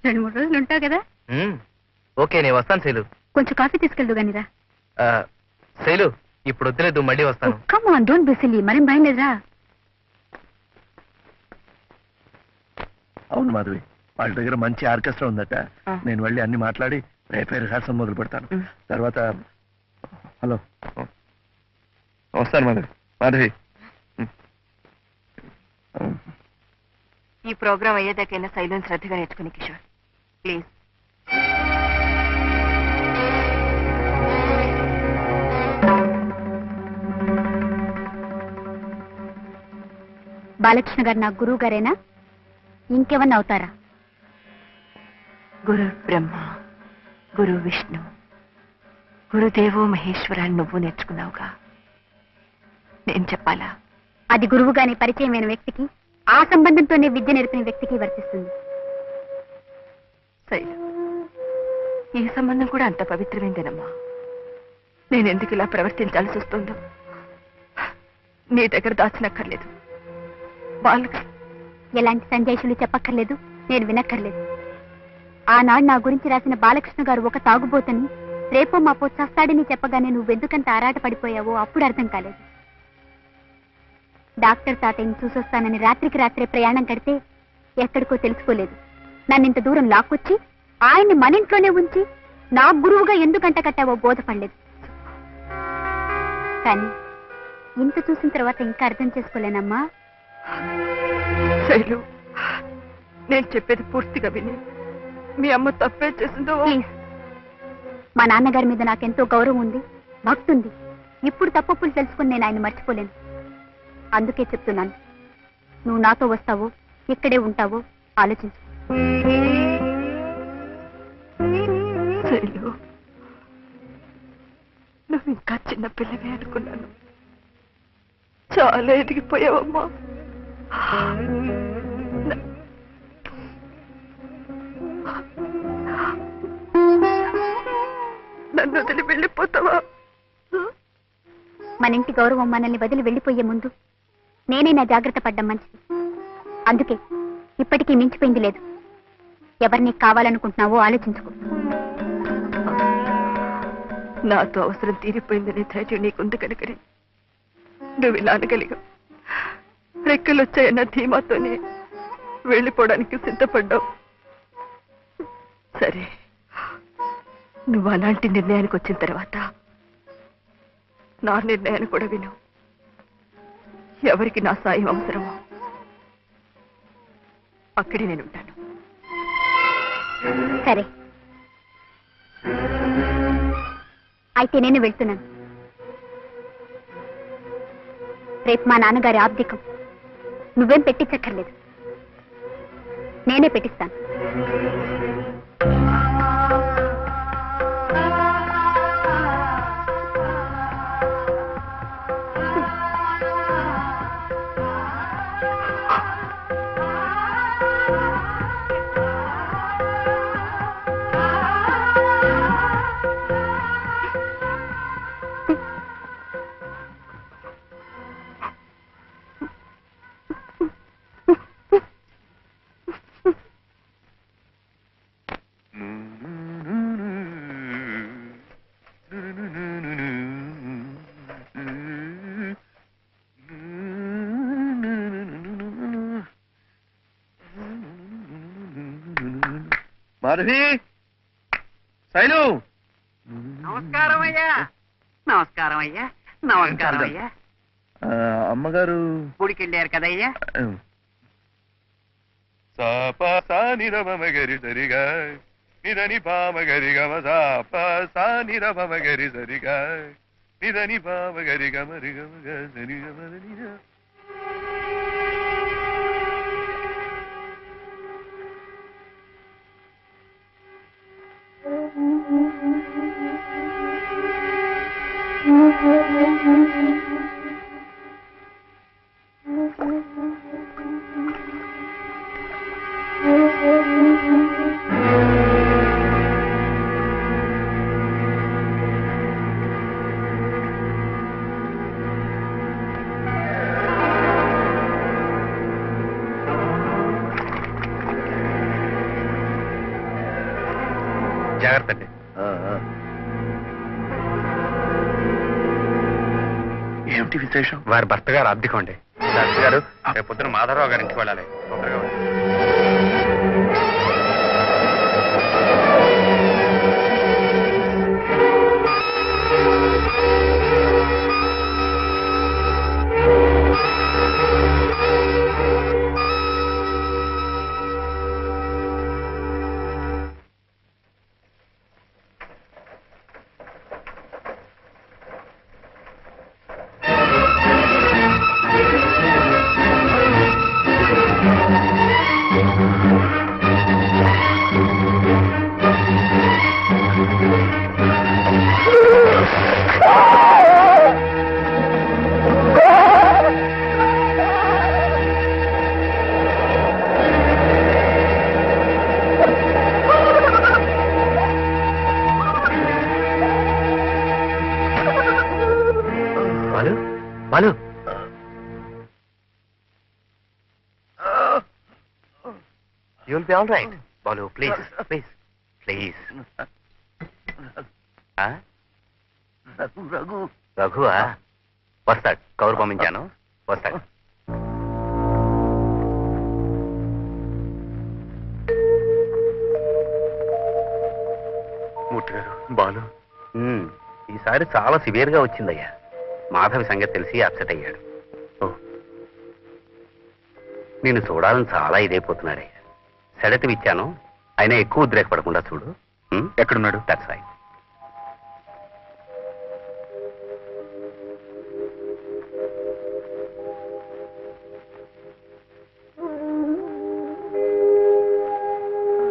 2-3 రోజులు ఉంటావు కదా? ఓకే, నేను వస్తాను శైలు. కొంచెం కాఫీ తీసుకెళ్దు గానిరా. శైలు, ఇప్పుడు వద్దులేదు, మళ్ళీ వస్తాను. Come on, don't be silly. మరేం భయం లేదురా. అవును మాధవి, వాళ్ళ దగ్గర మంచి ఆర్కెస్ట్రా ఉందట. నేను వెళ్ళి అన్ని మాట్లాడి రేపే రిహార్సల్ మొదలు పెడతాను. తర్వాత హలో, వస్తాను మాధవి. మాధవి, ఈ ప్రోగ్రాం అయ్యేదాకైనా శైలం శ్రద్ధగా నేర్చుకుని కిషోర్, ప్లీజ్. బాలకృష్ణ గారు నా గురువు గారేనా? ఇంకేమన్నా అవుతారా? గురు బ్రహ్మ, గురు విష్ణు, గురుదేవో మహేశ్వర నువ్వు నేర్చుకున్నావుగా, నేను చెప్పాలా? అది గురువుగానే పరిచయమైన వ్యక్తికి, ఆ సంబంధంతోనే విద్య నేర్పిన వ్యక్తికి వర్తిస్తుంది. శైలం, ఈ సంబంధం కూడా అంత పవిత్రమైందేనమ్మా. నేనెందుకు ఇలా ప్రవర్తించాల్సి వస్తుందో నీ దగ్గర దాచినక్కర్లేదు. బాలకృష్ణ ఎలాంటి సంజాయిషులు చెప్పక్కర్లేదు, నేను వినక్కర్లేదు. ఆనాడు నా గురించి రాసిన బాలకృష్ణ గారు ఒక తాగుబోతని, రేపో మాపో చస్తాడని చెప్పగానే నువ్వెందుకంత ఆరాట పడిపోయావో అప్పుడు అర్థం కాలేదు. డాక్టర్ తాతయ్యని చూసొస్తానని రాత్రికి రాత్రే ప్రయాణం కడితే ఎక్కడికో తెలుసుకోలేదు. నన్నింత దూరం లాక్కొచ్చి ఆయన్ని మన ఇంట్లోనే ఉంచి నా గురువుగా ఎందుకంట కట్టావో బోధపడలేదు. కానీ ఇంత చూసిన తర్వాత ఇంకా అర్థం చేసుకోలేనమ్మా. శైలు, నేను చెప్పేది పూర్తిగా విని మీ అమ్మ తప్పే చేసిందో. ప్లీజ్, మా నాన్నగారి మీద నాకెంతో గౌరవం ఉంది, భక్తి ఉంది. ఇప్పుడు తప్పులు తెలుసుకుని నేను ఆయన మర్చిపోలేను. అందుకే చెప్తున్నాను, నువ్వు నాతో వస్తావో ఇక్కడే ఉంటావో ఆలోచించు. శైలు, నువ్వు ఇంకా చిన్నపిల్లవే అనుకున్నాను. చాలా ఎదిగిపోయావమ్మా. నన్ను వదిలి వెళ్ళిపోతావా? మన ఇంటి గౌరవం మనల్ని వదిలి వెళ్ళిపోయే ముందు నేనే నా జాగ్రత్త పడ్డం మంచిది. అందుకే ఇప్పటికీ మించిపోయింది లేదు. ఎవరిని కావాలనుకుంటున్నావో ఆలోచించుకో. నాతో అవసరం తీరిపోయిందనే ధైర్యం నీకుంది కనుకనే నువ్వు ఇలా అనగలిగా. రెక్కలు వచ్చాయన్న ధీమాతోనే వెళ్ళిపోవడానికి సిద్ధపడ్డావు. సరే, నువ్వు అలాంటి నిర్ణయానికి వచ్చిన తర్వాత నా నిర్ణయాన్ని కూడా విను. ఎవరికి నా సాయం అవసరమో అక్కడే నేను ఉంటాను. సరే, అయితే నేను వెళ్తున్నాను. రేపు మా నాన్నగారి ఆబ్దికం. నువ్వేం పెట్టించక్కర్లేదు, నేనే పెట్టిస్తాను. మాధవి, శైలు. నమస్కారం అయ్యా. నమస్కారం అయ్యా. నమస్కారం అయ్యా. అమ్మగారు గుడికి వెళ్ళారు కదయ్యా. సానిరమగరి సరిగా నిదని పామగరి గమ సాప సానిరమగరి సరిగా నిదని పామగరి గమరి గమ సరి గమరి. జాగ్రత్త అండి. ఏమిటి విశేషం? వారి భర్త గారు అద్దెకం అండి. శాస్త్రి గారు రేపు పొద్దున మాధవరావు గారి ఇంటికి వెళ్ళాలి. తొందరగా వెళ్ళండి. Balu Balu you will be all right. Balu please please please. Raghu రఘువా? వస్తాడు. కౌరు పంపించాను, వస్తాడు. మూర్తి గారు, బాలు ఈసారి చాలా సివియర్ గా వచ్చిందయ్యా. మాధవి సంగతి తెలిసి అప్సెట్ అయ్యాడు. నేను చూడాలని చాలా ఇదైపోతున్నాడయ్యా. సెడటివ్ ఇచ్చాను, అయినా ఎక్కువ ఉద్రేకపడకుండా చూడు. ఎక్కడున్నాడు? That's right.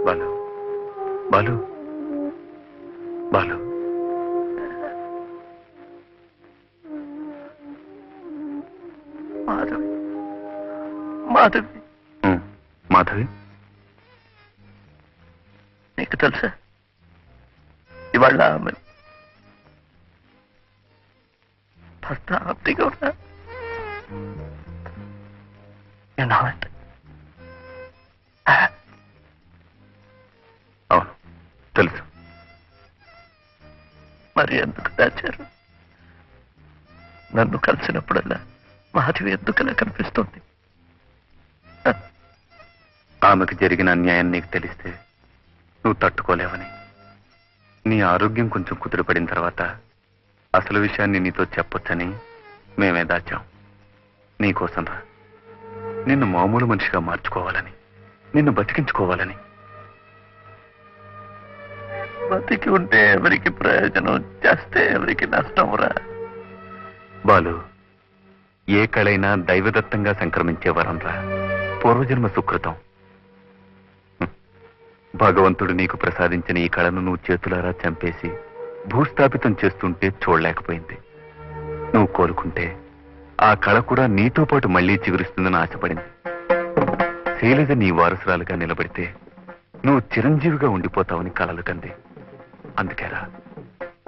బాలు బాలు బాలు మాధవి మాధవి మాధవి, నీకు తెలుసా ఇవాళ ఆమె భర్త ఆప్తిగా ఉన్నా? అవును తెలుసు. మరి ఎందుకు దాచారు? నన్ను కలిసినప్పుడల్లా మాధవి ఎందుకలా కనిపిస్తుంది? ఆమెకు జరిగిన అన్యాయం నీకు తెలిస్తే నువ్వు తట్టుకోలేవని, నీ ఆరోగ్యం కొంచెం కుదురుపడిన తర్వాత అసలు విషయాన్ని నీతో చెప్పొచ్చని మేమే దాచాం. నీకోసం రా, నిన్ను మామూలు మనిషిగా మార్చుకోవాలని, నిన్ను బతికించుకోవాలని. బతికి ఉంటే ఎవరికి ప్రయోజనం, చేస్తే ఎవరికి నష్టం రా. బాలు, ఏ కళైనా దైవదత్తంగా సంక్రమించే వరం రా, పూర్వజన్మ సుకృతం. భగవంతుడు నీకు ప్రసాదించిన ఈ కళను నువ్వు చేతులారా చంపేసి భూస్థాపితం చేస్తుంటే చూడలేకపోయింది. నువ్వు కోరుకుంటే ఆ కళ కూడా నీతో పాటు మళ్లీ చిగురిస్తుందని ఆశపడింది. శైలజ నీ వారసురాలుగా నిలబడితే నువ్వు చిరంజీవిగా ఉండిపోతావని కలలు కంది. అందుకేరా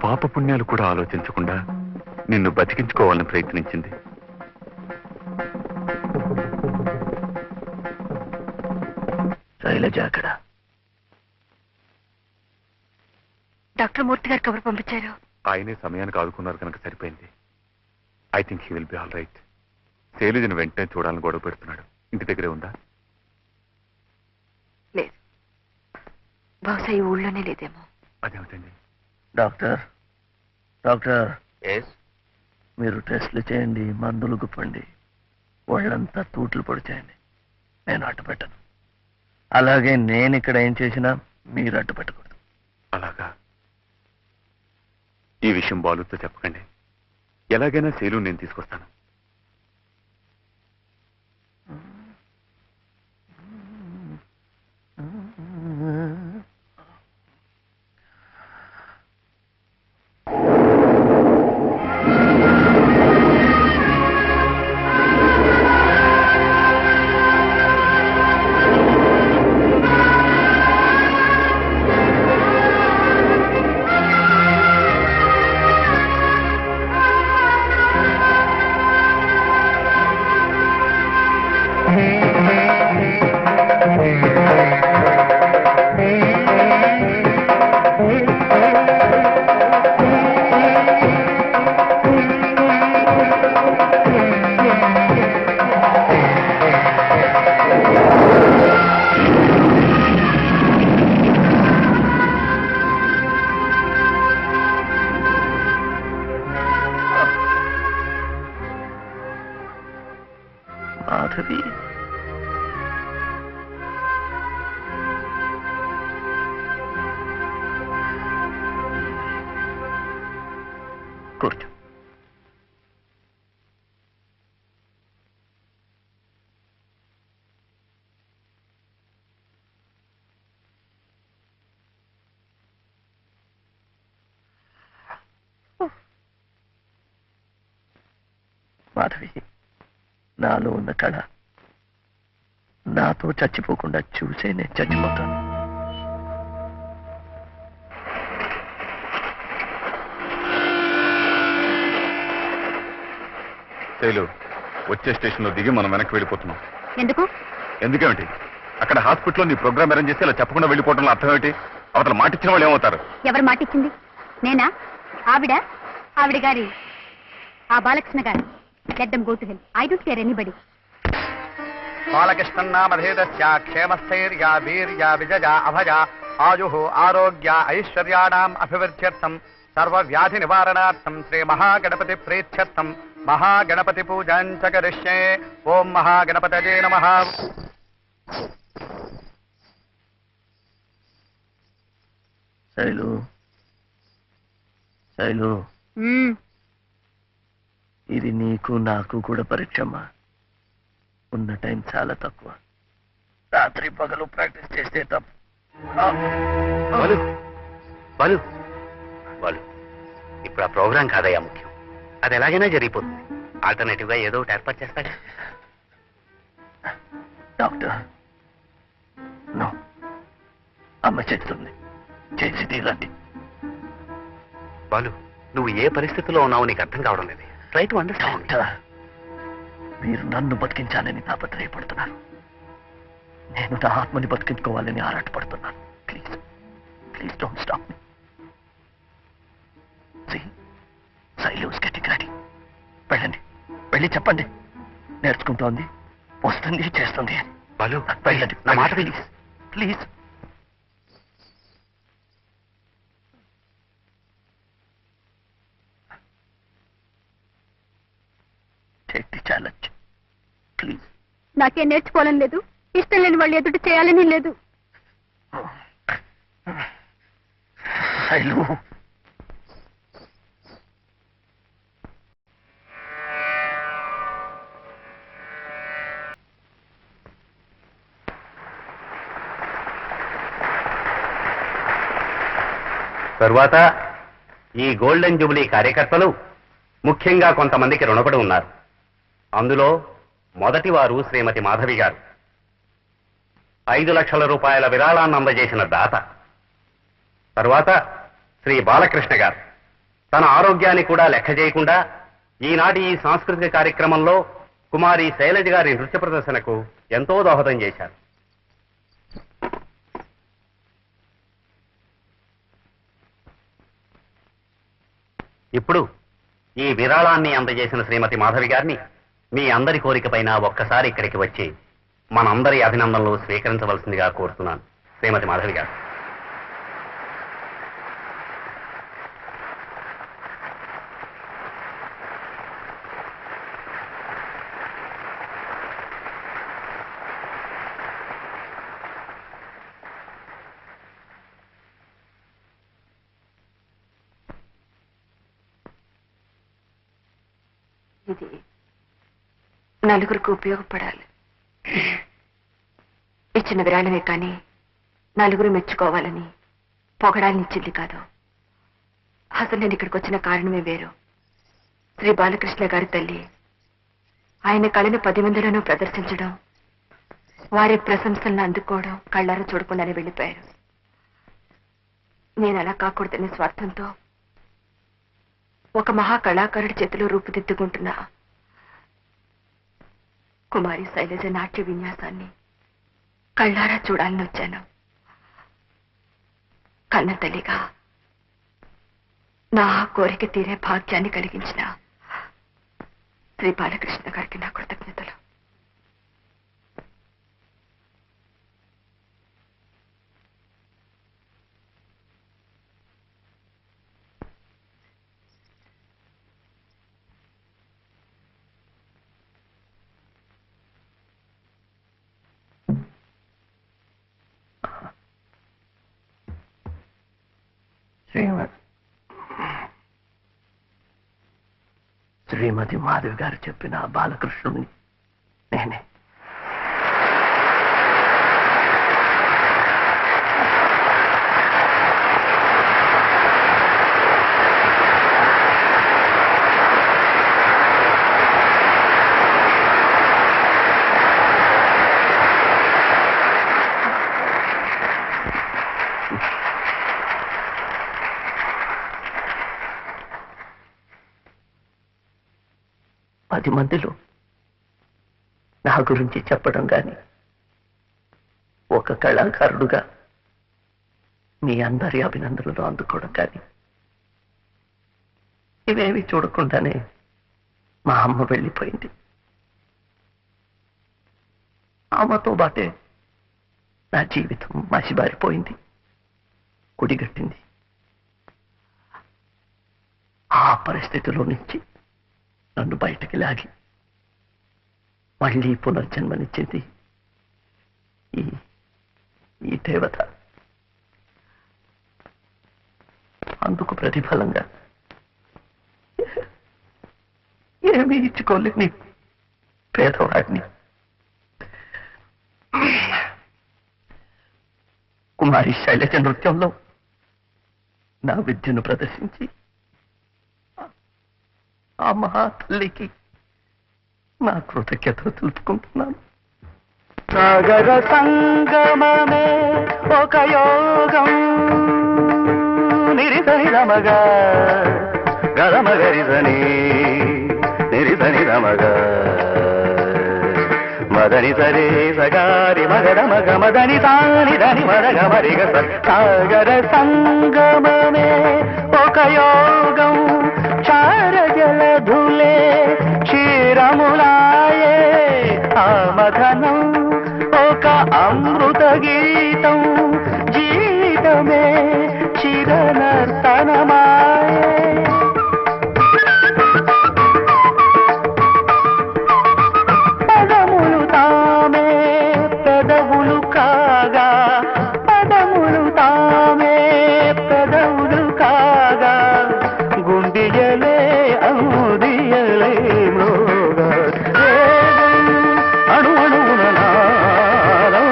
పాపపుణ్యాలు కూడా ఆలోచించకుండా నిన్ను బతికించుకోవాలని ప్రయత్నించింది. శైలజ అక్కడ. డాక్టర్ మూర్తి గారు కబురు పంపించారు. ఆయనే సమయానికి ఆదుకున్నారు కనుక సరిపోయింది. I think he will be all right. శైలజను వెంటనే చూడాలని గొడవ పెడుతున్నాడు. ఇంటి దగ్గరే ఉందా? లేదు, బహుశా ఈ ఊళ్ళోనే లేదేమో. అదేమిటండి? డాక్టర్ డాక్టర్ మీరు టెస్ట్లు చేయండి, మందులు గుప్పండి, వాళ్ళంతా తూట్లు పొడి చేయండి. నేను అడ్డు పెట్టను. అలాగే నేను ఇక్కడ ఏం చేసినా మీరు అడ్డు పెట్టకూడదు. అలాగా? ఈ విషయం బాలుతో చెప్పకండి. ఎలాగైనా శైలు నేను తీసుకొస్తాను. కూర్చో. మాధవి, నాలో ఉన్న కళ నాతో చచ్చిపోకుండా చూసే నేను చచ్చిపోతాను. శైలు, వచ్చే స్టేషన్లో దిగి మనం వెనక్కి వెళ్ళిపోతున్నాం. ఎందుకు? ఎందుకేమిటి? అక్కడ హాస్పిటల్లో నీ ప్రోగ్రామ్ అరేంజ్ చేసి ఇలా చెప్పకుండా వెళ్ళిపోవడంలో అర్థం ఏమిటి? అవతల మాట ఇచ్చిన వాళ్ళు ఏమవుతారు? ఎవరు మాటిచ్చింది? నేనా? ఆవిడ గారి ఆ Balakrishna garu. Let them go to hell. I don't care anybody. బాలకృష్ణన్నామధేదస్య క్షేమస్థైర్యా వీర్యా విజయ అభయ ఆయుః ఆరోగ్య ఐశ్వర్యాణం అభివృద్ధ్యర్థం సర్వవ్యాధి నివారణార్థం శ్రీ మహాగణపతి ప్రీత్యర్థం మహాగణపతి పూజాం చ కరిష్యే. ఓం మహాగణపతయే నమః. శైలు, శైలు, ఇది నీకు నాకు కూడా పరీక్షమ్మా. ఉన్న టైం చాలా తక్కువ. రాత్రి పగలు ప్రాక్టీస్ చేస్తే తప్పు. బాలు బాలు బాలు, ఇప్పుడు ఆ ప్రోగ్రాం కాదయ్యా ముఖ్యం. అది ఎలాగైనా జరిగిపోతుంది. ఆల్టర్నేటివ్ గా ఏదో ఒకటి ఏర్పాటు చేస్తాగా. డాక్టర్, నో, అమ్మ చెప్తుంది, చేసి తీరండి. బాలు, నువ్వు ఏ పరిస్థితిలో ఉన్నావో నీకు అర్థం కావడం లేదు. Try to understand. డాక్టర్, మీరు నన్ను బతికించాలని తాపత్రయపడుతున్నారు. నేను నా ఆత్మని బతికించుకోవాలని ఆరాటపడుతున్నాను. Please please don't stop me. Sailu's getting ready. వెళ్ళండి, వెళ్ళి చెప్పండి. నేర్చుకుంటోంది, వస్తుంది, చేస్తుంది అని. బాలు, వెళ్ళండి, నా మాట please please. Take the challenge please. నాకేం నేర్చుకోవాలని లేదు. ఇష్టం లేని వాళ్ళు ఎదుటి చేయాలని లేదు. శైలు, తరువాత ఈ గోల్డెన్ జూబ్లీ కార్యకర్తలు ముఖ్యంగా కొంతమందికి రుణపడి ఉన్నారు. అందులో మొదటి వారు శ్రీమతి మాధవి గారు. 5 లక్షల రూపాయల విరాళాన్ని అందజేసిన దాత. తరువాత శ్రీ బాలకృష్ణ గారు తన ఆరోగ్యాన్ని కూడా లెక్క చేయకుండా ఈనాటి ఈ సాంస్కృతిక కార్యక్రమంలో కుమారి శైలజ గారి నృత్య ప్రదర్శనకు ఎంతో దోహదం చేశారు. ఇప్పుడు ఈ విరాళాన్ని అందజేసిన శ్రీమతి మాధవి గారిని మీ అందరి కోరికపైన ఒక్కసారి ఇక్కడికి వచ్చి మనందరి అభినందనలు స్వీకరించవలసిందిగా కోరుతున్నాను. శ్రీమతి మాధవి గారు. ఇది నలుగురికి ఉపయోగపడాలి. ఇచ్చిన విరాళమే కానీ నలుగురు మెచ్చుకోవాలని పొగడాలని ఇచ్చింది కాదు. అసలు నేను ఇక్కడికి వచ్చిన కారణమే వేరు. శ్రీ బాలకృష్ణ గారి తల్లి ఆయన కళను 10 మందిలోనూ ప్రదర్శించడం, వారి ప్రశంసలను అందుకోవడం కళ్ళారా చూడకుండానే వెళ్ళిపోయారు. నేను అలా కాకూడదనే స్వార్థంతో ఒక మహా కళాకారుడి చేతిలో రూపుదిద్దుకుంటున్న కుమారి శైలజ నాట్య విన్యాసాన్ని కళ్ళారా చూడాలని వచ్చాను. కన్న తల్లిగా నా కోరిక తీరే భాగ్యాన్ని కలిగించిన శ్రీ బాలకృష్ణ గారికి నా కృతజ్ఞతలు. శ్రీమతి మాధవి గారు చెప్పిన ఆ బాలకృష్ణుని నేనే. పది మందిలో నా గురించి చెప్పడం కానీ ఒక కళాకారుడుగా మీ అందరి అభినందనలు అందుకోవడం కానీ ఇవేవి చూడకుండానే మా అమ్మ వెళ్ళిపోయింది. ఆమెతో బాటే నా జీవితం మసిబారిపోయింది, కుడిగట్టింది. ఆ పరిస్థితిలో నుంచి నన్ను బయటకి లాగి మళ్ళీ పునర్జన్మనిచ్చింది ఈ దేవత. అందుకు ప్రతిఫలంగా ఏమీ ఇచ్చుకోలేని పేదవాడిని కుమారి శైలజ నృత్యంలో నా విద్యను ప్రదర్శించి ఆ మహాతల్లికి నా కృతజ్ఞతలు తెలుపుకుంటున్నాను. సాగర సంగమమే ఒక యోగం, నిరిసని రమగ గరమగరిసని నిరిసని రమగ మదని సరే సగారి మగర మగ మదని సాని దని మరగ మరిగ. సాగర సంగమమే ఒక యోగం, చారజలధులే క్షీరములాయే ఆమధనం ఒక అమృత గీతం, జీవితమే చిరనర్తనమాయే. పదములు తామే పెదవులు కాగా, పదములు తామే పెదవులు కాగా, గుండియలే ఔదియలే మృగా అణు అణువున నాదం.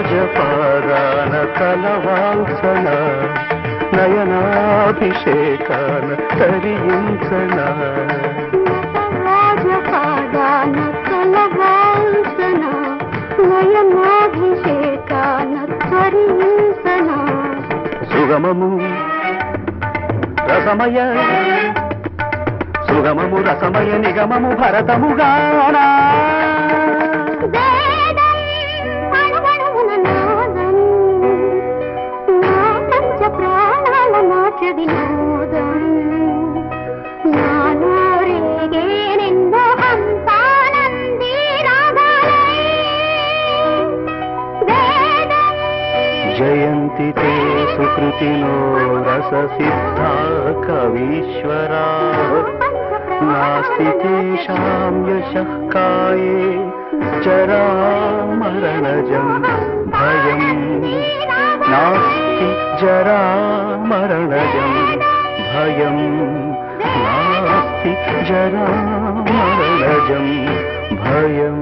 నటరాజపాదాన కలవాల్సన నయనాభిషేకాన తరించన, నటరాజపాదాన కలవాల్సన నయనాభిషేకాన తరించన. సుగమము రసమయ సుగమము రసమయ నిగమము భరతముగానా, ప్రాణాల నాట్య వినోదం, నానోరేగేనెందో హంసానంది రాగాలై. జయంతి తే సుకృతినో రస సిద్ధా కవీశ్వరా, నాస్తి తేషాం యశః కాయే జరామరణజం భయం, నాస్తి జరామరణజం భయం, నాస్తి జరామరణజం సహజం భయం